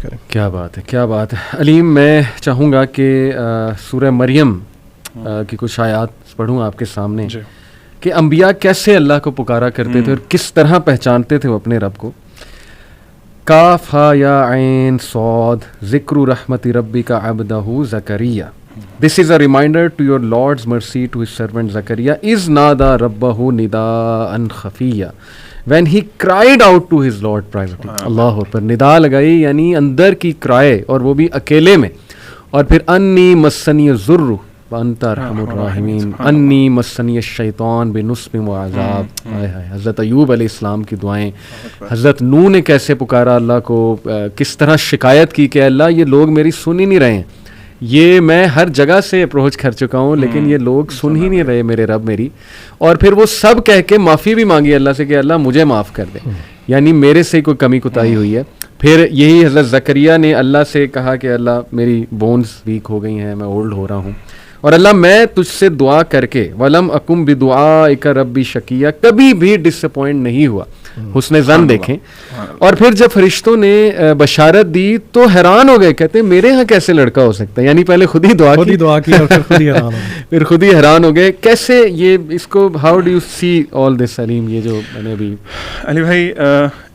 کریں. کیا بات ہے، کیا بات ہے. علیم، میں چاہوں گا کہ سورہ مریم کی کچھ آیات پڑھوں آپ کے سامنے کہ انبیاء کیسے اللہ کو پکارا کرتے تھے اور کس طرح پہچانتے تھے وہ اپنے رب کو. کاف ہا یا عین صاد ذکر رحمت ربک عبدہ زکریا. This is a reminder to your Lord's mercy to his servant Zakaria iz nada rabbahu nidaan khafiya when he cried out to his Lord privately. اللہ پر ندا لگائی یعنی اندر کی کرائے اور وہ بھی اکیلے میں. اور پھر انی مسنی الضر وانت ارحم الراحمین انی مسنی الشیطان بنصب وعذاب. حضرت ایوب علیہ السلام کی دعائیں. حضرت نوح نے کیسے پکارا اللہ کو، کس طرح شکایت کی کہ اللہ یہ لوگ میری سن ہی نہیں رہے ہیں، یہ میں ہر جگہ سے اپروچ کر چکا ہوں لیکن یہ لوگ سن ہی نہیں رہے میرے رب میری. اور پھر وہ سب کہہ کے معافی بھی مانگی اللہ سے کہ اللہ مجھے معاف کر دے، یعنی میرے سے کوئی کمی کوتاہی ہوئی ہے. پھر یہی حضرت زکریا نے اللہ سے کہا کہ اللہ میری بونز ویک ہو گئی ہیں، میں اولڈ ہو رہا ہوں، اور اللہ میں تجھ سے دعا کر کے ولم اکم بدعائک ربی شقیہ، کبھی بھی ڈس اپوائنٹ نہیں ہوا. حسن ظن دیکھیں. اور پھر جب فرشتوں نے بشارت دی تو حیران ہو گئے، کہتے ہیں میرے ہاں کیسے لڑکا ہو سکتا ہے، یعنی پہلے خود ہی دعا کی اور پھر خود ہی حیران ہو گئے. کیسے یہ اس کو ہاؤ ڈو یو سی آل دس علیم؟ یہ جو میں نے ابھی علی بھائی،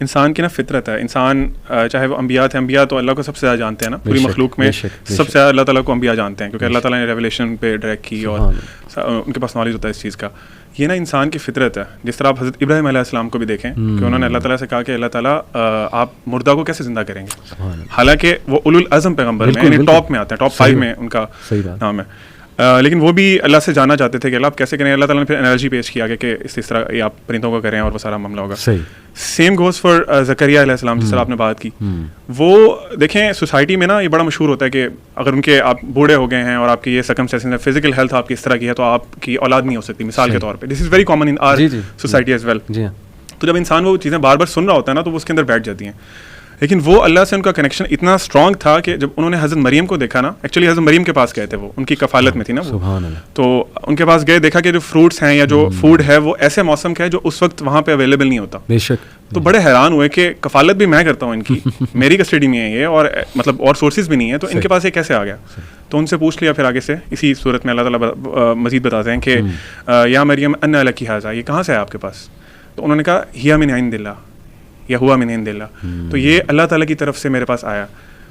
انسان کی نا فطرت ہے، انسان چاہے وہ انبیاء تھے، انبیاء تو اللہ کو سب سے زیادہ جانتے ہیں نا، پوری مخلوق میں سب سے زیادہ اللہ تعالیٰ کو انبیاء جانتے ہیں کیونکہ اللہ تعالیٰ نے ریولیشن پہ ڈائریکٹ کی اور ان کے پاس نالج ہوتا ہے اس چیز کا. یہ نا انسان کی فطرت ہے. جس طرح آپ حضرت ابراہیم علیہ السلام کو بھی دیکھیں کہ انہوں نے اللہ تعالیٰ سے کہا کہ اللہ تعالیٰ آپ مردہ کو کیسے زندہ کریں گے، حالانکہ وہ اولو العزم پیغمبر میں یعنی ٹاپ میں آتے ہیں، ٹاپ 5 میں ان کا نام ہے، لیکن وہ بھی اللہ سے جاننا چاہتے تھے کہ اللہ آپ کیسے کریں. اللہ تعالیٰ نے پھر انرجی پیش کیا کہ اس طرح یہ آپ پرندوں کو کریں اور وہ سارا معاملہ ہوگا. سیم گوز فار زکریا علیہ السلام، جس طرح آپ نے بات کی. وہ دیکھیں سوسائٹی میں نا یہ بڑا مشہور ہوتا ہے کہ اگر ان کے آپ بوڑھے ہو گئے ہیں اور آپ کی یہ سرکمسٹینسز ہیں، فزیکل ہیلتھ آپ کی اس طرح کی ہے تو آپ کی اولاد نہیں ہو سکتی، مثال کے طور پہ. This is very common in our society as well. تو جب انسان وہ چیزیں بار بار سن رہا ہوتا ہے نا تو وہ اس کے اندر بیٹھ جاتی ہیں. لیکن وہ اللہ سے ان کا کنیکشن اتنا اسٹرانگ تھا کہ جب انہوں نے حضرت مریم کو دیکھا نا، ایکچولی حضرت مریم کے پاس گئے تھے، وہ ان کی کفالت میں تھی نا وہ، تو ان کے پاس گئے، دیکھا کہ جو فروٹس ہیں یا جو فوڈ ہے وہ ایسے موسم کا ہے جو اس وقت وہاں پہ اویلیبل نہیں ہوتا. تو بڑے حیران ہوئے کہ کفالت بھی میں کرتا ہوں ان کی، میری کسٹڈی میں ہے یہ، اور مطلب اور سورسز بھی نہیں ہیں، تو ان کے پاس یہ کیسے آ گیا. تو ان سے پوچھ لیا پھر آگے سے اسی صورت میں اللہ تعالیٰ مزید بتاتے ہیں کہ یا مریم ان لکی ھذا، یہ کہاں سے ہے آپ کے پاس. تو انہوں نے کہا ہی من عند اللہ یا ہوا من عند اللہ، تو یہ اللہ تعالیٰ کی طرف سے میرے پاس آیا.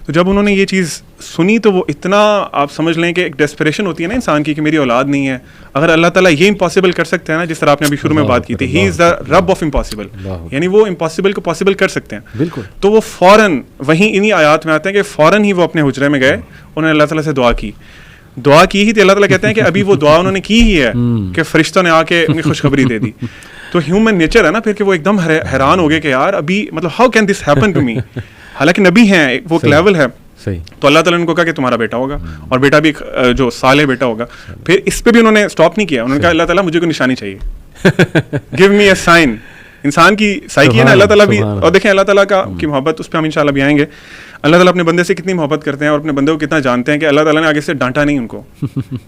تو جب انہوں نے یہ چیز سنی تو وہ اتنا، آپ سمجھ لیں کہ ایک ڈیسپریشن ہوتی ہے نا انسان کی کہ میری اولاد نہیں ہے. اگر اللہ تعالیٰ یہ امپاسبل کر سکتے ہیں نا، جس طرح آپ نے ابھی شروع میں بات کی تھی، ہی از دا رب آف امپاسبل، یعنی وہ امپاسبل کو پاسبل کر سکتے ہیں. بالکل. تو وہ فوراً وہیں انہی آیات میں آتے ہیں کہ فوراً ہی وہ اپنے حجرے میں گئے، انہوں نے اللہ تعالیٰ سے دعا کی ہی تھی. اللہ تعالیٰ کہتے ہیں کہ ابھی وہ دعا انہوں نے کی ہی ہے کہ فرشتوں نے آ کے ان کی خوشخبری دے دی. تو ہیومن نیچر ہے نا پھر کہ وہ ایک دم حیران ہو گئے کہ یار ابھی مطلب how can this happen to me, حالانکہ نبی ہیں، وہ ایک لیول ہے. تو اللہ تعالیٰ نے ان کو کہا کہ تمہارا بیٹا ہوگا، اور بیٹا بھی جو صالح بیٹا ہوگا. پھر اس پہ بھی انہوں نے اسٹاپ نہیں کیا، انہوں نے کہا اللہ تعالیٰ مجھے کوئی نشانی چاہیے، گیو می اے سائن. انسان کی سائیکی ہے نا، اللہ تعالیٰ بھی، اور دیکھیں اللہ تعالیٰ کی محبت، اس پہ ہم انشاءاللہ بھی آئیں گے. اللہ تعالیٰ اپنے بندے سے کتنی محبت کرتے ہیں اور اپنے بندے کو کتنا جانتے ہیں کہ اللہ تعالیٰ نے آگے سے ڈانٹا نہیں ان کو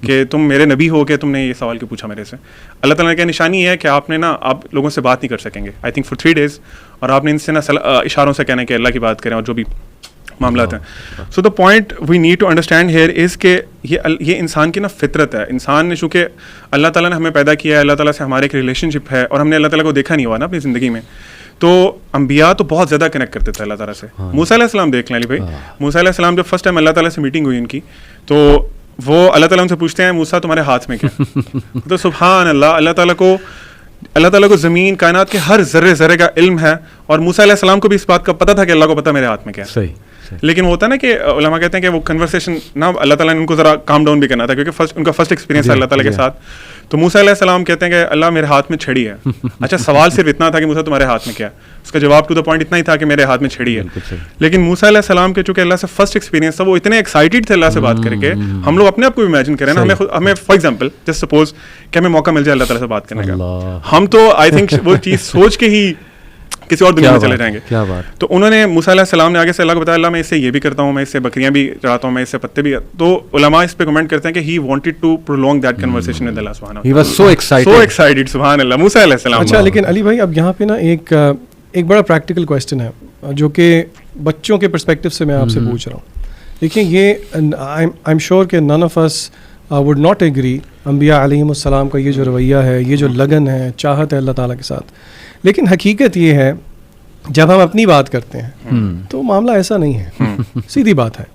کہ تم میرے نبی ہو کہ تم نے یہ سوال کیوں پوچھا میرے سے. اللہ تعالیٰ نے کیا نشانی ہے کہ آپ نے نا، آپ لوگوں سے بات نہیں کر سکیں گے آئی تھنک فار 3 days، اور آپ نے ان سے نا اشاروں سے کہنا کہ اللہ کی بات کریں اور جو بھی معاملات ہیں. So the point we need to understand here is کہ یہ انسان کی نا فطرت ہے. انسان نے چونکہ اللہ تعالیٰ نے ہمیں پیدا کیا ہے، اللہ تعالیٰ سے ہمارے ایک ریلیشن شپ ہے، اور ہم نے اللہ تعالیٰ کو دیکھا نہیں ہوا نا اپنی زندگی میں. تو انبیاء تو بہت زیادہ کنیکٹ کرتے تھے اللہ تعالیٰ سے. موسیٰ علیہ السلام دیکھ لیں علی بھائی، موسیٰ علیہ السلام جب فرسٹ ٹائم اللہ تعالیٰ سے میٹنگ ہوئی ان کی، تو وہ اللہ تعالیٰ ان سے پوچھتے ہیں موسیٰ تمہارے ہاتھ میں کیا؟ تو سبحان اللہ، اللہ تعالیٰ کو زمین کائنات کے ہر ذرے ذرے کا علم ہے، اور موسیٰ علیہ السلام کو بھی اس بات کا پتہ تھا کہ اللہ کو پتہ میرے ہاتھ میں کیا ہے. لیکن وہ ہوتا ہے نا کہ علماء کہتے ہیں کہ وہ کنورسیشن نا اللہ تعالیٰ نے ان کو ذرا کام ڈاؤن بھی کرنا تھا کیونکہ ان کا فرسٹ ایکسپیرینس ہے اللہ تعالیٰ کے ساتھ. تو موسیٰ علیہ السلام کہتے ہیں کہ اللہ میرے ہاتھ میں چھڑی ہے. اچھا سوال صرف اتنا تھا کہ موسیٰ تمہارے ہاتھ میں کیا ہے، اس کا جواب ٹو دا پوائنٹ اتنا ہی تھا کہ میرے ہاتھ میں چھڑی ہے. لیکن موسیٰ علیہ السلام کے چونکہ اللہ سے فرسٹ ایکسپیرینس تھا، وہ اتنے ایکسائٹیڈ تھے اللہ سے بات کر کے. ہم لوگ اپنے آپ کو امیجن کریں نا، ہمیں فار ایگزامپل جسٹ سپوز کہ ہمیں موقع مل جائے اللہ تعالیٰ سے بات کرنے کا، ہم تو آئی تھنک وہ چیز سوچ کے ہی کسی اور دنیا میں چلے جائیں گے. تو انہوں نے موسیٰ علیہ السلام نے آگے سے اللہ کو بتایا اللہ میں اس سے یہ بھی کرتا ہوں، میں اس سے بکریاں بھی چڑھاتا ہوں، میں اس سے پتے بھی. تو علماء اس پہ کمنٹ کرتے ہیں کہ he wanted to prolong that conversation with Allah سبحانہ. ہی واز سو ایکسائٹڈ سبحان اللہ موسیٰ علیہ السلام. اچھا لیکن علی بھائی اب یہاں پہ نا ایک بڑا پریکٹیکل کویسچن ہے جو کہ بچوں کے پرسپیکٹو سے میں آپ سے پوچھ رہا ہوں. دیکھیں یہ آئی ایم شیور کہ none of us would not agree انبیاء علیہم السلام کا یہ جو رویہ ہے, یہ جو لگن ہے, چاہت ہے اللہ تعالیٰ کے ساتھ. لیکن حقیقت یہ ہے جب ہم اپنی بات کرتے ہیں تو معاملہ ایسا نہیں ہے, سیدھی بات ہے.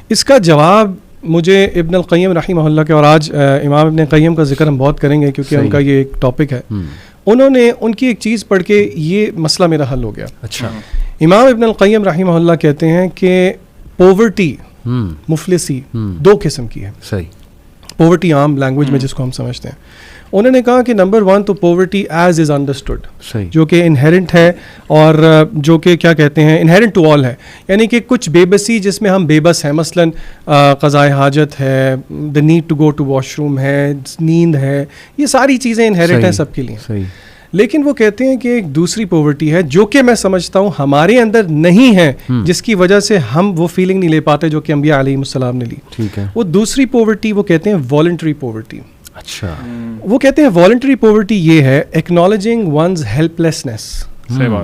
اس کا جواب مجھے ابن القیم رحمہ اللہ کے, اور آج امام ابن القیم کا ذکر ہم بہت کریں گے کیونکہ ان کا یہ ایک ٹاپک ہے, انہوں نے ان کی ایک چیز پڑھ کے یہ مسئلہ میرا حل ہو گیا. اچھا. امام ابن القیم رحمہ اللہ کہتے ہیں کہ پوورٹی, مفلسی, دو قسم کی ہے. صحیح. پوورٹی عام لینگویج میں جس کو ہم سمجھتے ہیں, انہوں نے کہا کہ نمبر 1 تو پوورٹی ایز از انڈرسٹوڈ, جو کہ انہیرنٹ ہے اور جو کہ کیا کہتے ہیں انہیرنٹ ٹو آل ہے, یعنی کہ کچھ بے بسی جس میں ہم بے بس ہیں, مثلاً قضائے حاجت ہے, the need to go to washroom ہے, نیند ہے, یہ ساری چیزیں انہیرنٹ ہیں سب کے لیے. لیکن وہ کہتے ہیں کہ ایک دوسری پوورٹی ہے جو کہ میں سمجھتا ہوں ہمارے اندر نہیں ہے, جس کی وجہ سے ہم وہ فیلنگ نہیں لے پاتے جو کہ انبیاء علیہم السلام نے لی. ٹھیک ہے. وہ دوسری پوورٹی وہ کہتے ہیں والنٹری پوورٹی. اچھا. وہ کہتے ہیں والنٹری پوورٹی یہ ہے ایکنالجنگ ونز ہیلپ لیسنس,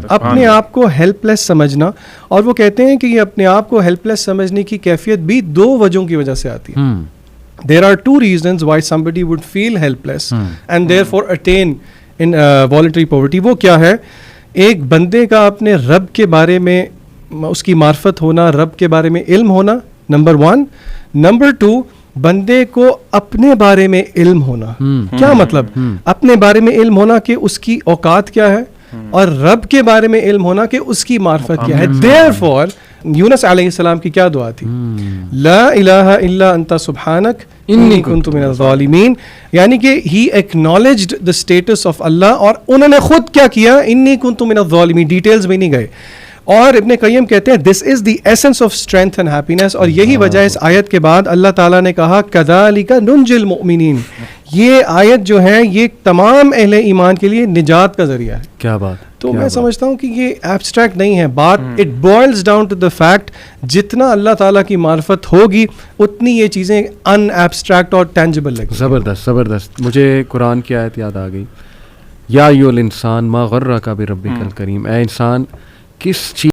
اپنے آپ کو ہیلپ لیس سمجھنا. اور وہ کہتے ہیں کہ یہ اپنے آپ کو ہیلپ لیس سمجھنے کی کیفیت بھی دو وجہوں کی وجہ سے آتی ہے. There are two reasons why somebody would feel helpless and therefore attain in voluntary poverty. وہ کیا ہے؟ ایک بندے کا اپنے رب کے بارے میں اس کی معرفت ہونا, رب کے بارے میں علم ہونا, نمبر 1. نمبر 2, بندے کو اپنے بارے میں علم ہونا. کیا مطلب؟ اپنے بارے میں علم ہونا کہ اس کی اوقات کیا ہے, اور رب کے بارے میں علم ہونا کہ اس کی معرفت کیا ہے. Therefore یونس علیہ السلام کی کیا دعا تھی؟ لا الہ الا انت سبحانک انی کنت من الظالمین, یعنی کہ ہی ایکنالجڈ دا اسٹیٹس آف اللہ, اور انہوں نے خود کیا کیا, انی کنت من الظالمین, ڈیٹیلز میں نہیں گئے. اور ابن قیم کہتے ہیں this is the essence of strength and happiness, اور یہی وجہ اس آیت کے بعد اللہ تعالیٰ نے کہا کذالک ننجی المؤمنین. یہ آیت جو ہے یہ تمام اہل ایمان کے لیے نجات کا ذریعہ ہے. کیا بات. تو میں سمجھتا ہوں کہ یہ ایبسٹریکٹ نہیں ہے بات, it boils down to the fact جتنا اللہ تعالیٰ کی معرفت ہوگی اتنی یہ چیزیں ان ایبسٹریکٹ اور ٹینجبل لگیں. زبردست زبردست. مجھے قرآن کی آیت یاد آ گئی, یا ایھا الانسان ما غرک بربک الکریم, اے انسان کس چیز